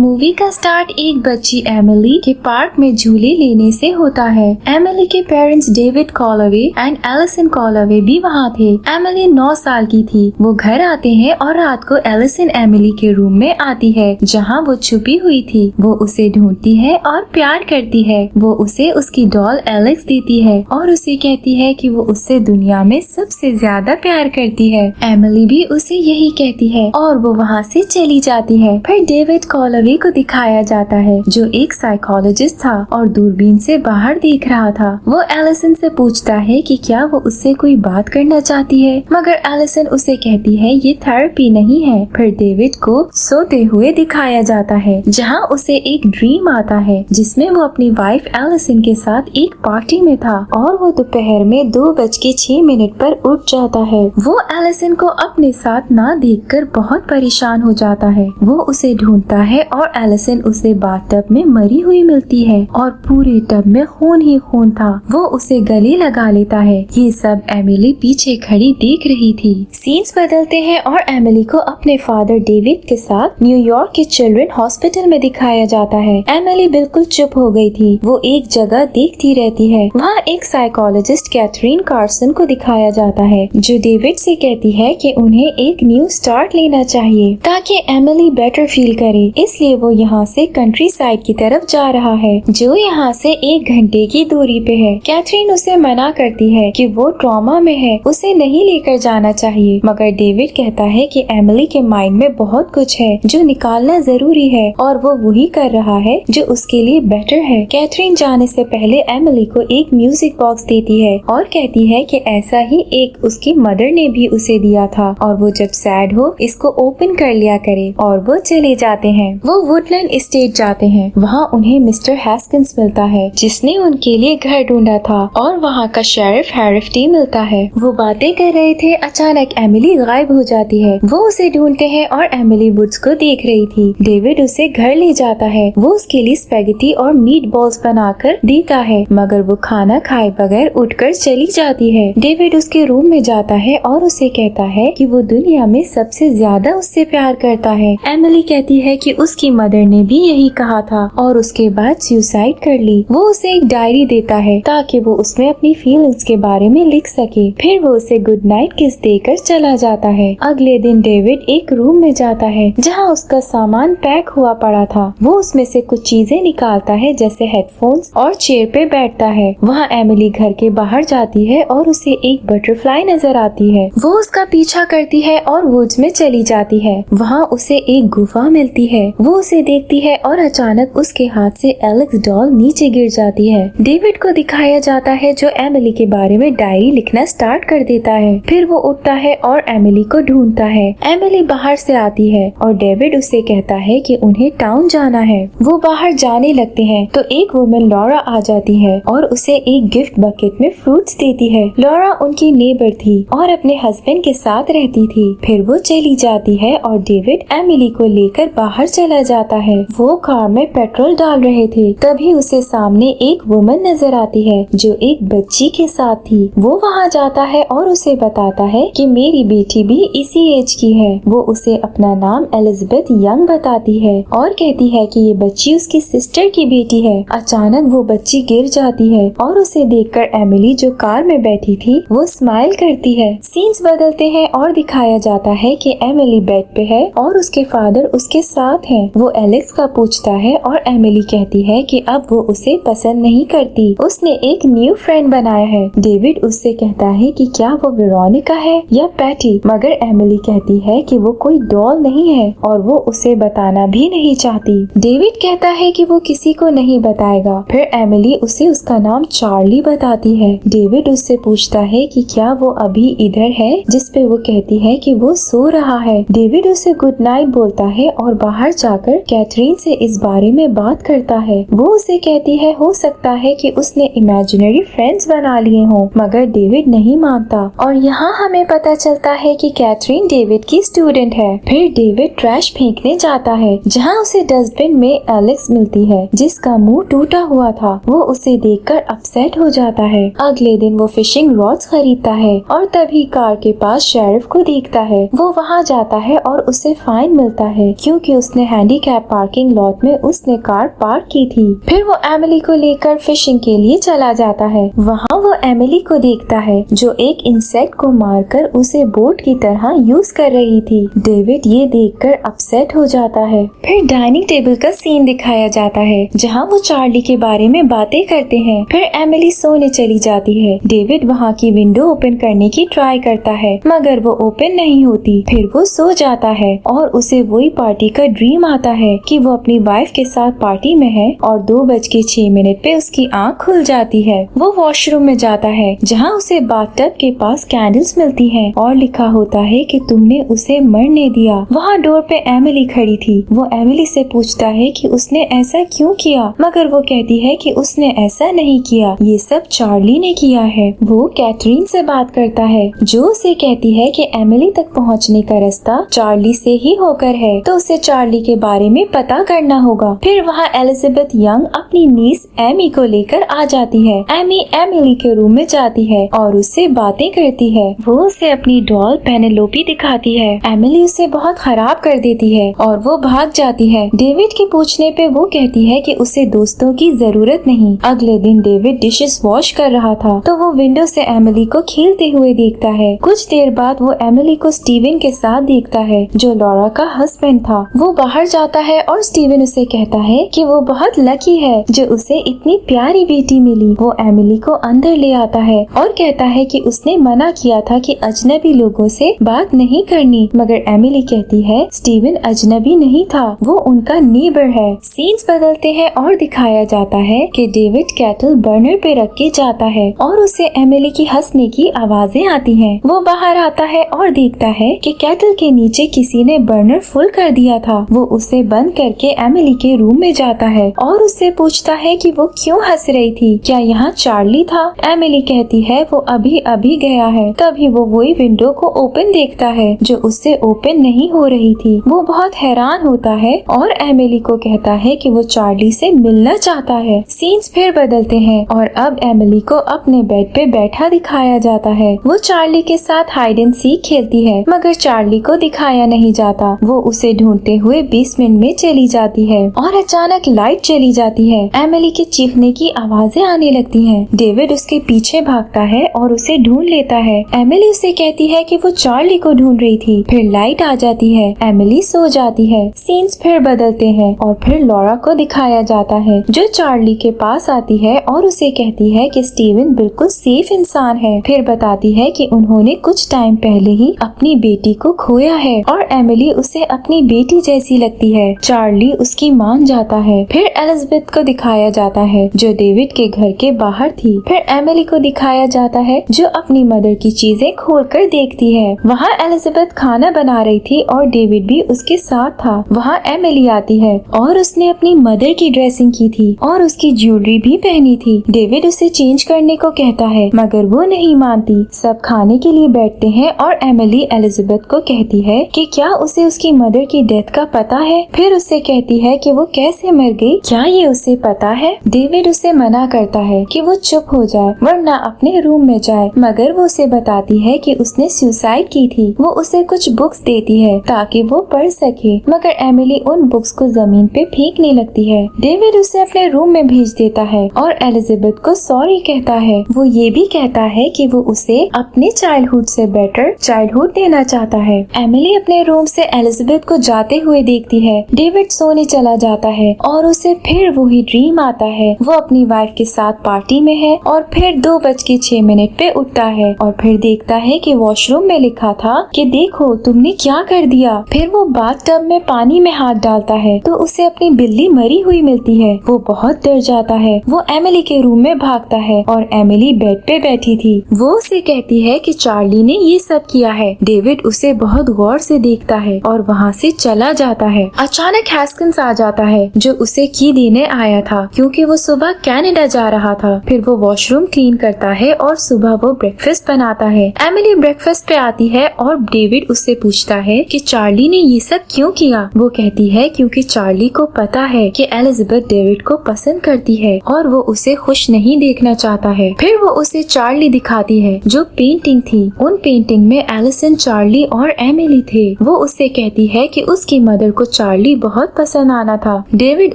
Movie का start एक बच्ची एमिली के पार्क में झूले लेने से होता है। एमिली के पेरेंट्स डेविड कॉलवे एंड एलिसन कॉलवे भी वहाँ थे। एमिली 9 साल की थी। वो घर आते हैं और रात को एलिसन एमिली के रूम में आती है जहाँ वो छुपी हुई थी। वो उसे ढूंढती है और प्यार करती है। वो उसे उसकी डॉल एलेक्स देती है और उसे कहती है कि वो उससे दुनिया में सबसे ज्यादा प्यार करती है। एमिली भी उसे यही कहती है और वो वहाँ से चली जाती है। फिर डेविड कॉलवे को दिखाया जाता है जो एक साइकोलॉजिस्ट था और दूरबीन से बाहर देख रहा था। वो एलिसन से पूछता है कि क्या वो उससे कोई बात करना चाहती है, मगर एलिसन उसे कहती है ये थेरेपी नहीं है। फिर डेविड को सोते हुए दिखाया जाता है जहाँ उसे एक ड्रीम आता है जिसमें वो अपनी वाइफ एलिसन के साथ एक पार्टी में था और वो दोपहर में 2:06 पर उठ जाता है। वो एलिसन को अपने साथ ना देखकर बहुत परेशान हो जाता है। वो उसे ढूंढता है और एलिसन उसे बाथटब में मरी हुई मिलती है और पूरे टब में खून ही खून था। वो उसे गले लगा लेता है। ये सब एमिली पीछे खड़ी देख रही थी। सीन्स बदलते हैं और एमिली को अपने फादर डेविड के साथ न्यूयॉर्क के चिल्ड्रन हॉस्पिटल में दिखाया जाता है। एमिली बिल्कुल चुप हो गई थी। वो एक जगह देखती रहती है। वहाँ एक साइकोलॉजिस्ट कैथरीन कार्सन को दिखाया जाता है जो डेविड से कहती है कि उन्हें एक न्यू स्टार्ट लेना चाहिए ताकि एमिली बेटर फील करे। इसलिए वो यहाँ से कंट्री साइड की तरफ जा रहा है जो यहाँ से 1 घंटे की दूरी पे है। कैथरीन उसे मना करती है कि वो ट्रॉमा में है, उसे नहीं लेकर जाना चाहिए, मगर डेविड कहता है कि एमिली के माइंड में बहुत कुछ है जो निकालना जरूरी है और वो वही कर रहा है जो उसके लिए बेटर है। कैथरीन जाने से पहले एमिली को एक म्यूजिक बॉक्स देती है और कहती है कि ऐसा ही एक उसकी मदर ने भी उसे दिया था और वो जब सैड हो इसको ओपन कर लिया करे। और वो चले जाते हैं। वो वुडलैंड एस्टेट जाते हैं। वहाँ उन्हें मिस्टर हैस्किंस मिलता है जिसने उनके लिए घर ढूंढा था और वहाँ का शेरिफ हैरिफ्टी मिलता है। वो बातें कर रहे थे, अचानक एमिली गायब हो जाती है। वो उसे ढूंढते हैं और एमिली वुड्स को देख रही थी। डेविड उसे घर ले जाता है। वो उसके लिए स्पैगेटी और मीट बॉल्स बनाकर देता है, मगर वो खाना खाए बगैर उठकर चली जाती है। डेविड उसके रूम में जाता है और उसे कहता है कि वो दुनिया में सबसे ज्यादा उससे प्यार करता है। एमिली कहती है कि उसकी मदर ने भी यही कहा था और उसके बाद सुसाइड कर ली। वो उसे एक डायरी देता है ताकि वो उसमें अपनी फीलिंग्स के बारे में लिख सके। फिर वो उसे गुड नाइट किस देकर चला जाता है। अगले दिन डेविड एक रूम में जाता है जहाँ उसका सामान पैक हुआ पड़ा था। वो उसमें से कुछ चीजें निकालता है जैसे हेडफोन्स और चेयर पे बैठता है। वहाँ एमिली घर के बाहर जाती है और उसे एक बटरफ्लाई नजर आती है। वो उसका पीछा करती है और वुड्स में चली जाती है। वहाँ उसे एक गुफा मिलती है। वो उसे देखती है और अचानक उसके हाथ से एलेक्स डॉल नीचे गिर जाती है। डेविड को दिखाया जाता है जो एमिली के बारे में डायरी लिखना स्टार्ट कर देता है। फिर वो उठता है और एमिली को ढूंढता है। एमिली बाहर से आती है और डेविड उसे कहता है कि उन्हें टाउन जाना है। वो बाहर जाने लगते हैं तो एक वुमन लॉरा आ जाती है और उसे एक गिफ्ट बकेट में फ्रूट्स देती है। लॉरा उनकी नेबर थी और अपने हस्बैंड के साथ रहती थी। फिर वो चली जाती है और डेविड एमिली को लेकर बाहर चला जाता है। वो कार में पेट्रोल डाल रहे थे, तभी उसे सामने एक वुमन नजर आती है जो एक बच्ची के साथ थी। वो वहाँ जाता है और उसे बताता है कि मेरी बेटी भी इसी एज की है। वो उसे अपना नाम एलिजाबेथ यंग बताती है और कहती है कि ये बच्ची उसकी सिस्टर की बेटी है। अचानक वो बच्ची गिर जाती है और उसे देखकर एमिली जो कार में बैठी थी वो स्माइल करती है। सीन्स बदलते हैं और दिखाया जाता है कि एमिली बेड पे है और उसके फादर उसके साथ हैं। वो एलेक्स का पूछता है और एमिली कहती है कि अब वो उसे पसंद नहीं करती, उसने एक न्यू फ्रेंड बनाया है। डेविड उससे कहता है कि क्या वो वेरोनिका है या पैटी, मगर एमिली कहती है कि वो कोई डॉल नहीं है और वो उसे बताना भी नहीं चाहती। डेविड कहता है कि वो किसी को नहीं बताएगा। फिर एमिली उसे उसका नाम चार्ली बताती है। डेविड उससे पूछता है कि क्या वो अभी इधर है, जिसपे वो कहती है कि वो सो रहा है। डेविड उसे गुड नाइट बोलता है और बाहर जाकर कैथरीन से इस बारे में बात करता है। वो उसे कहती है हो सकता है कि उसने इमेजिनरी फ्रेंड्स बना लिए हों, मगर डेविड नहीं मानता और यहाँ हमें पता चलता है कि कैथरीन डेविड की स्टूडेंट है। फिर डेविड ट्रैश फेंकने जाता है जहाँ उसे डस्टबिन में एलेक्स मिलती है जिसका मुंह टूटा हुआ था। वो उसे देखकर अपसेट हो जाता है। अगले दिन वो फिशिंग रॉड्स खरीदता है और तभी कार के पास शेरिफ को देखता है। वो वहाँ जाता है और उसे फाइन मिलता है क्योंकि उसने हैंडीकैप पार्किंग लॉट में उसने कार पार्क की थी। फिर वो एमिली को लेकर फिशिंग के लिए चला जाता है। वहाँ वो एमिली को देखता है जो एक इंसेक्ट को मारकर उसे बोट की तरह यूज कर रही थी। डेविड ये देखकर अपसेट हो जाता है। फिर डाइनिंग टेबल का सीन दिखाया जाता है जहाँ वो चार्ली के बारे में बातें करते हैं। फिर एमिली सोने चली जाती है। डेविड वहाँ की विंडो ओपन करने की ट्राई करता है मगर वो ओपन नहीं होती। फिर वो सो जाता है और उसे वही पार्टी का ड्रीम आता है कि वो अपनी वाइफ के साथ पार्टी में है और 2:06 पे उसकी आँख खुल जाती है। वो वॉशरूम में जाता है जहाँ उसे बाथटब के पास कैंडल्स मिलती हैं और लिखा होता है कि तुमने उसे मरने दिया। वहाँ डोर पे एमिली खड़ी थी। वो एमिली से पूछता है कि उसने ऐसा क्यों किया मगर वो कहती है कि उसने ऐसा नहीं किया, ये सब चार्ली ने किया है। वो कैथरीन से बात करता है जो उसे कहती है कि एमिली तक पहुँचने का रास्ता चार्ली से ही होकर है तो उसे चार्ली के बारे में पता करना होगा। फिर वहाँ एलिजाबेथ यंग अपनी नीस एमी को लेकर आ जाती है। एमी एमिली के रूम में जाती है और उससे बातें करती है। वो उसे अपनी डॉल पेनेलोपी दिखाती है। एमिली उसे बहुत खराब कर देती है और वो भाग जाती है। डेविड के पूछने पे वो कहती है कि उसे दोस्तों की जरूरत नहीं। अगले दिन डेविड डिशेस वॉश कर रहा था तो वो विंडो से एमिली को खेलते हुए देखता है। कुछ देर बाद वो एमिली को स्टीवन के साथ देखता है जो लॉरा का हस्बैंड था। वो बाहर जाता है और स्टीवन उसे कहता है कि वो बहुत लकी है जो उसे इतनी प्यारी बेटी मिली। वो एमिली को अंदर ले आता है और कहता है कि उसने मना किया था कि अजनबी लोगों से बात नहीं करनी मगर एमिली कहती है स्टीवन अजनबी नहीं था, वो उनका नेबर है। सीन्स बदलते हैं और दिखाया जाता है कि डेविड कैटल बर्नर पे रख के जाता है और उसे एमिली की हंसने की आवाजें आती हैं। वो बाहर आता है और देखता है कि कैटल के नीचे किसी ने बर्नर फुल कर दिया था। वो उसे बंद करके एमिली के रूम में जाता है और उससे पूछता है कि वो क्यों हंस रही थी, क्या यहाँ चार्ली था? एमिली कहती है वो अभी अभी गया है। तभी वो वही विंडो को ओपन देखता है जो उससे ओपन नहीं हो रही थी। वो बहुत हैरान होता है और एमिली को कहता है कि वो चार्ली से मिलना चाहता है। सीन्स फिर बदलते हैं और अब एमिली को अपने बेड पे बैठा दिखाया जाता है। वो चार्ली के साथ हाइड एंड सीक खेलती है मगर चार्ली को दिखाया नहीं जाता। वो उसे ढूंढते हुए बेसमेंट में चली जाती है और अचानक लाइट चली जाती है। एमिली के चीखने की आवाजें आने लगती हैं। डेविड उसके पीछे भागता है और उसे ढूंढ लेता है। एमिली उसे कहती है कि वो चार्ली को ढूंढ रही थी। फिर लाइट आ जाती है। एमिली सो जाती है। सीन्स फिर बदलते हैं और फिर लॉरा को दिखाया जाता है जो चार्ली के पास आती है और उसे कहती है कि स्टीवन बिल्कुल सेफ इंसान है। फिर बताती है कि उन्होंने कुछ टाइम पहले ही अपनी बेटी को खोया है और एमिली उसे अपनी बेटी जैसी लगती है। चार्ली उसकी मान जाता है। फिर एलिजाबेथ को दिखाया जाता है जो डेविड के घर के बाहर थी। फिर एमिली को दिखाया जाता है जो अपनी मदर की चीजें खोलकर देखती है। वहाँ एलिजाबेथ खाना बना रही थी और डेविड भी उसके साथ था। वहाँ एमिली आती है और उसने अपनी मदर की ड्रेसिंग की थी और उसकी ज्वेलरी भी पहनी थी। डेविड उसे चेंज करने को कहता है मगर वो नहीं मानती। सब खाने के लिए बैठते हैं और एमिली एलिजाबेथ को कहती है कि क्या उसे उसकी मदर की डेथ का पता है। फिर उससे कहती है कि वो कैसे मर गई, क्या ये उसे पता है। डेविड उसे मना करता है कि वो चुप हो जाए वरना अपने रूम में जाए मगर वो उसे बताती है कि उसने सुसाइड की थी। वो उसे कुछ बुक्स देती है ताकि वो पढ़ सके मगर एमिली उन बुक्स को जमीन पे फेंकने लगती है। डेविड उसे अपने रूम में भेज देता है और एलिजाबेथ को सॉरी कहता है। वो ये भी कहता है कि वो उसे अपने चाइल्डहुड से बेटर चाइल्डहुड देना चाहता है। एमिली अपने रूम से एलिजाबेथ को जाते हुए देखती है। डेविड सोने चला जाता है और उसे फिर वही ड्रीम आता है। वो अपनी वाइफ के साथ पार्टी में है और फिर 2:06 पे उठता है और फिर देखता है कि वॉशरूम में लिखा था कि देखो तुमने क्या कर दिया। फिर वो बाथटब में पानी में हाथ डालता है तो उसे अपनी बिल्ली मरी हुई मिलती है। वो बहुत डर जाता है। वो एमिली के रूम में भागता है और एमिली बेड पे बैठी थी। वो उसे कहती है कि चार्ली ने ये सब किया है। डेविड उसे बहुत गौर से देखता है और वहाँ से चला जाता है। अचानक हैस्किंस आ जाता है जो उसे की देने आया था क्योंकि वो सुबह कनाडा जा रहा था। फिर वो वॉशरूम क्लीन करता है और सुबह वो ब्रेकफास्ट बनाता है। एमिली ब्रेकफास्ट पे आती है और डेविड उससे पूछता है कि चार्ली ने ये सब क्यों किया। वो कहती है क्योंकि चार्ली को पता है कि एलिजाबेथ डेविड को पसंद करती है और वो उसे खुश नहीं देखना चाहता है। फिर वो उसे चार्ली दिखाती है जो पेंटिंग थी। उन पेंटिंग में एलिसन, चार्ली और एमिली थे। वो उससे कहती है कि उसकी मदर को चार्ली बहुत पसंद आना था। डेविड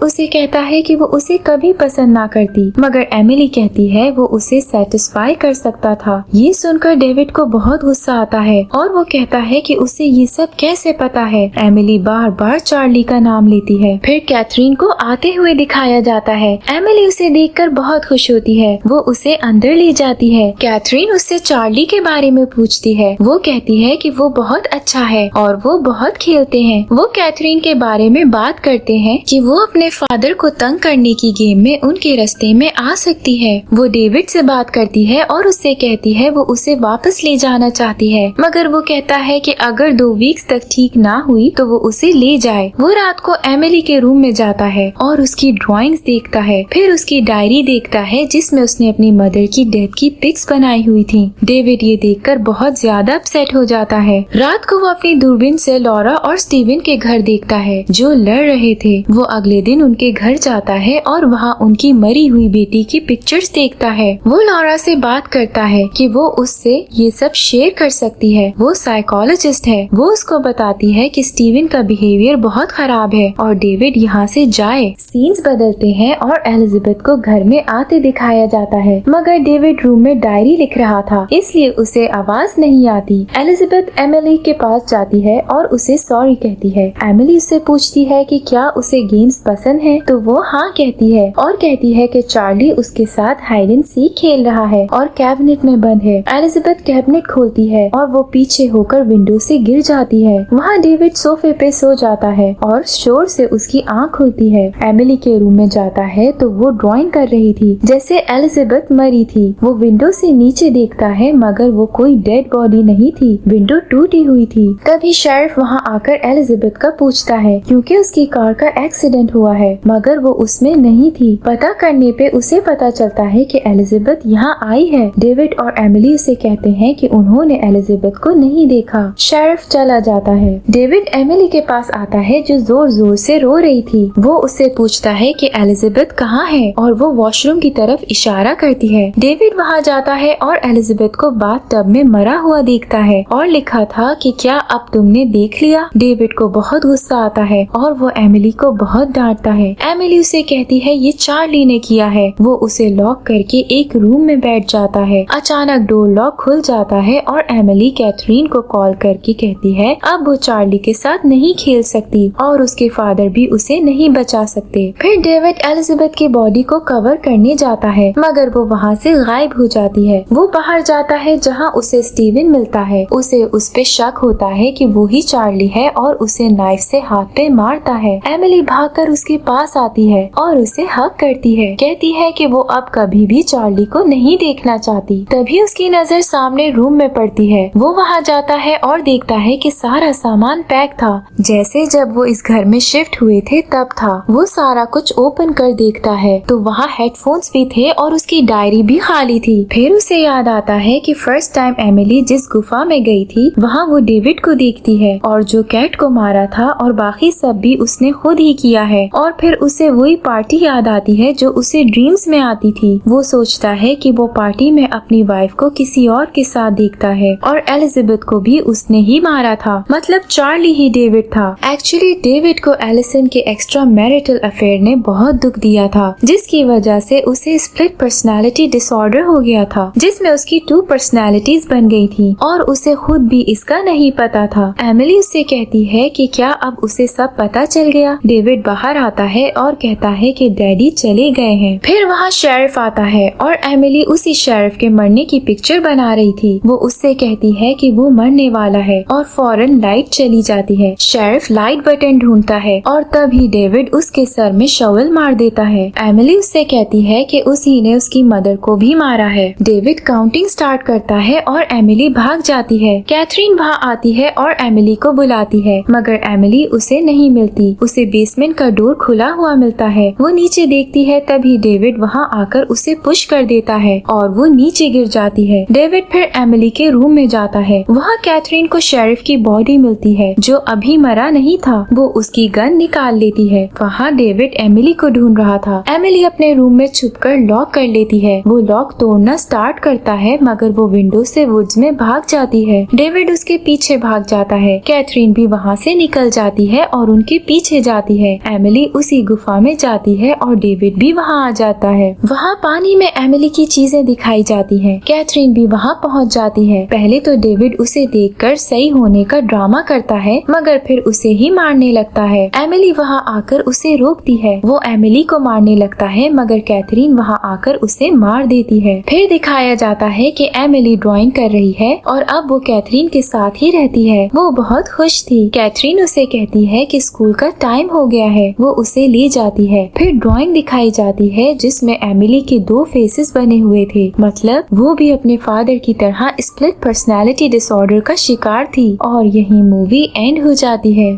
उसे कहता है कि वो उसे कभी पसंद ना करती, मगर एमिली कहती है वो उसे सेटिस्फाई कर सकता था। ये सुनकर डेविड को बहुत गुस्सा आता है और वो कहता है कि उसे ये सब कैसे पता है। एमिली बार बार चार्ली का नाम लेती है। फिर कैथरीन को आते हुए दिखाया जाता है। एमिली उसे देखकर बहुत खुश होती है। वो उसे अंदर ले जाती है। कैथरीन उससे चार्ली के बारे में पूछती है। वो कहती है कि वो बहुत अच्छा है और वो बहुत खेलते हैं। वो कैथरीन के बारे में बात करते हैं कि वो अपने फादर को तंग करने की गेम में उनके रास्ते में आ सकती है। वो डेविड से बात करती है और उससे कहती है वो उसे वापस ले जाना चाहती है, मगर वो कहता है कि अगर 2 वीक्स तक ठीक ना हुई तो वो उसे ले जाए। वो रात को एमिली के रूम में जाता है और उसकी ड्राइंग्स देखता है। फिर उसकी डायरी देखता है जिसमें उसने अपनी मदर की डेथ की पिक्स बनाई हुई थी। डेविड ये देखकर बहुत ज्यादा अपसेट हो जाता है। रात को वो अपनी दूरबीन से लॉरा और स्टीवन के घर देखता है जो लड़ रहे थे। वो अगले दिन उनके घर जाता है और वहाँ उनकी मरी हुई बेटी की पिक्चर्स देखता है। वो लॉरा से बात करता है कि वो उससे ये सब शेयर कर सकती है। वो साइकोलॉजिस्ट है। वो उसको बताती है कि स्टीवन का बिहेवियर बहुत खराब है और डेविड यहाँ से जाए। सीन्स बदलते हैं और एलिजाबेथ को घर में आते दिखाया जाता है, मगर डेविड रूम में डायरी लिख रहा था इसलिए उसे आवाज नहीं आती। एलिजाबेथ एमिली के पास जाती है और उसे सॉरी कहती है। एमिली उससे पूछती है कि क्या उसे गेम्स पसंद है, तो वो हाँ कहती है और कहती है कि चार्ली उसके साथ हाइड एंड सीक खेल रहा है और कैबिनेट में बंद है। एलिजाबेथ कैबिनेट खोलती है और वो पीछे होकर विंडो से गिर जाती है। वहाँ डेविड सोफे पे सो जाता है और शोर से उसकी आँख खुलती है। एमिली के रूम में जाता है तो वो ड्राइंग कर रही थी जैसे एलिजाबेथ मरी थी। वो विंडो से नीचे देखता है मगर वो कोई डेड बॉडी नहीं थी, विंडो टूटी हुई थी। तभी शेरिफ वहाँ आकर एलिजाबेथ का पूछता है क्योंकि उसकी कार का एक्सीडेंट हुआ है, मगर वो उसमें नहीं थी। पता करने पे उसे पता चलता है कि एलिजाबेथ यहाँ आई है। डेविड और एमिली उसे कहते हैं कि उन्होंने एलिजाबेथ को नहीं देखा। शेरिफ चला जाता है। डेविड एमिली के पास आता है जो जोर जोर से रो रही थी। वो उससे पूछता है कि एलिजाबेथ कहाँ है और वो वॉशरूम की तरफ इशारा करती है। डेविड वहाँ जाता है और एलिजाबेथ को बाथटब में मरा हुआ देखता है और लिखा था कि क्या अब तुमने देख लिया। डेविड को बहुत गुस्सा आता है और वो एमिली को बहुत डांटता है। एमिली उसे कहती है ये चार्ली ने किया है। वो उसे लॉक करके एक रूम में बैठ जाता है। अचानक डोर लॉक खुल जाता है और एमिली कैथरीन को कॉल करके कहती है अब वो चार्ली के साथ नहीं खेल सकती और उसके फादर भी उसे नहीं बचा सकते। फिर डेविड एलिजाबेथ की बॉडी को कवर करने जाता है मगर वो वहाँ से गायब हो जाती है। वो बाहर जाता है जहाँ उसे स्टीवन मिलता है। उसे उस पे शक होता है कि वो ही चार्ली है और उसे नाइफ से हाथ पे मारता है। एमिली भागकर उसके पास आती है और उसे हग करती है। कहती है कि वो अब कभी भी चार्ली को नहीं देखना चाहती। तभी उसकी नजर सामने रूम में पड़ती है। वो वहाँ जाता है और देखता है कि सारा सामान पैक था जैसे जब वो इस घर में शिफ्ट हुए थे तब था। वो सारा कुछ ओपन कर देखता है तो वहाँ हेडफोन्स भी थे और उसकी डायरी भी खाली थी। फिर उसे याद आता है कि फर्स्ट टाइम एमिली जिस गुफा में गई थी वहाँ वो डेविड को देखती है और जो कैट को मारा था और बाकी सब भी उसने खुद ही किया है। और फिर उसे वही पार्टी याद आती है जो उसे ड्रीम्स में आती थी। वो सोचता है कि वो पार्टी में अपनी वाइफ को किसी और के साथ देखता है और एलिजाबेथ को भी उसने ही मारा था, मतलब चार्ली ही डेविड था। एक्चुअली डेविड को एलिसन के एक्स्ट्रा मैरिटल अफेयर ने बहुत दुख दिया था जिसकी वजह से उसे स्प्लिट पर्सनालिटी डिसऑर्डर हो गया था जिसमें उसकी 2 पर्सनालिटीज बन गई थी और उसे खुद भी इसका नहीं पता था। एमिली उससे कहती है कि क्या अब उसे सब पता चल गया। डेविड बाहर आता है और कहता है कि डैडी चले गए हैं। फिर वहाँ शेरिफ आता है और एमिली उसी शेरिफ के मरने की पिक्चर बना रही थी। वो उससे कहती है कि वो मरने वाला है और फौरन लाइट चली जाती है। शेरिफ लाइट बटन ढूंढता है और तभी डेविड उसके सर में शॉवेल मार देता है। एमिली उससे कहती है कि उसी ने उसकी मदर को भी मारा है। डेविड काउंटिंग स्टार्ट करता है और एमिली भाग जाती है। कैथरीन वहाँ आती है और एमिली को बुलाती है मगर एमिली उसे नहीं मिलती। उसे बेसमेंट का डोर खुला हुआ मिलता है। वो नीचे देखती है तभी डेविड वहाँ आकर उसे पुश कर देता है और वो नीचे गिर जाती है। डेविड फिर एमिली के रूम में जाता है। वहाँ कैथरीन को शेरिफ की बॉडी मिलती है जो अभी मरा नहीं था। वो उसकी गन निकाल लेती है। वहाँ डेविड एमिली को ढूंढ रहा था। एमिली अपने रूम में छुपकर लॉक कर लेती है। वो लॉक तोड़ना स्टार्ट करता है मगर वो विंडो से वुड्स में भाग जाती है। डेविड उसके पीछे भाग जाता है। कैथरीन भी वहाँ से निकल जाती लेती है और उनके पीछे जाती है। एमिली उसी गुफा में जाती है और डेविड भी वहाँ आ जाता है। वहाँ पानी में एमिली की चीजें दिखाई जाती हैं। कैथरीन भी वहाँ पहुँच जाती है। पहले तो डेविड उसे देखकर सही होने का ड्रामा करता है, मगर फिर उसे ही मारने लगता है। एमिली वहाँ आकर उसे रोकती है। वो एमिली को मारने लगता है, मगर कैथरीन वहाँ आकर उसे मार देती है। फिर दिखाया जाता है कि एमिली ड्राइंग कर रही है और अब वो कैथरीन के साथ ही रहती है। वो बहुत खुश थी। कैथरीन उसे कहती है कि स्कूल का टाइम हो गया है। वो उसे ले जाती है। फिर ड्राइंग दिखाई जाती है जिसमें एमिली के 2 फेसेस बने हुए थे। मतलब वो भी अपने फादर की तरह स्प्लिट पर्सनैलिटी डिसऑर्डर का शिकार थी। और यही मूवी एंड हो जाती है।